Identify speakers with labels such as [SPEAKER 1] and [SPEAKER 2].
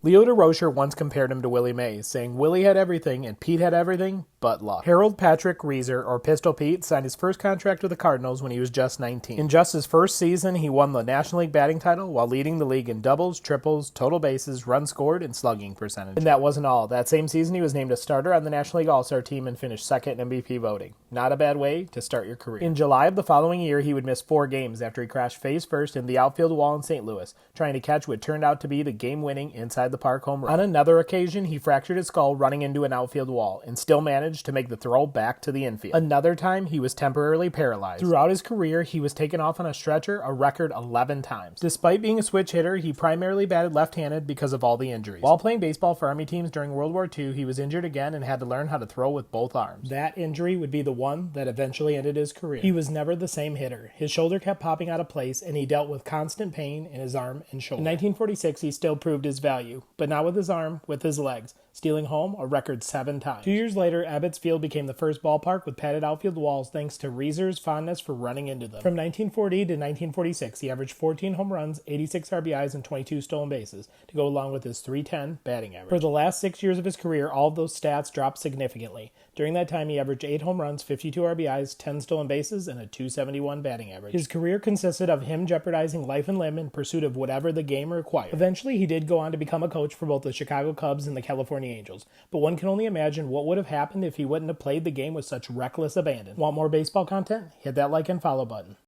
[SPEAKER 1] Leo DeRocher once compared him to Willie Mays, saying Willie had everything and Pete had everything but luck. Harold Patrick Reiser, or Pistol Pete, signed his first contract with the Cardinals when he was just 19. In just his first season, he won the National League batting title while leading the league in doubles, triples, total bases, runs scored, and slugging percentage. And that wasn't all. That same season, he was named a starter on the National League All-Star team and finished second in MVP voting. Not a bad way to start your career. In July of the following year, he would miss 4 games after he crashed face first in the outfield wall in St. Louis, trying to catch what turned out to be the game-winning inside-the-park home run. On another occasion, he fractured his skull running into an outfield wall and still managed to make the throw back to the infield. Another time, he was temporarily paralyzed. Throughout his career, he was taken off on a stretcher a record 11 times. Despite being a switch hitter, he primarily batted left-handed because of all the injuries. While playing baseball for Army teams during World War II, he was injured again and had to learn how to throw with both arms. That injury would be the one that eventually ended his career. He was never the same hitter. His shoulder kept popping out of place, and he dealt with constant pain in his arm and shoulder. In 1946, he still proved his value, but not with his arm, with his legs, stealing home a record 7 times. 2 years later, Ebbets Field became the first ballpark with padded outfield walls thanks to Reiser's fondness for running into them. From 1940 to 1946, he averaged 14 home runs, 86 RBIs, and 22 stolen bases to go along with his .310 batting average. For the last 6 years of his career, all of those stats dropped significantly. During that time, he averaged 8 home runs, 52 RBIs, 10 stolen bases, and a .271 batting average. His career consisted of him jeopardizing life and limb in pursuit of whatever the game required. Eventually, he did go on to become a coach for both the Chicago Cubs and the California Angels, but one can only imagine what would have happened if he wouldn't have played the game with such reckless abandon. Want more baseball content? Hit that like and follow button.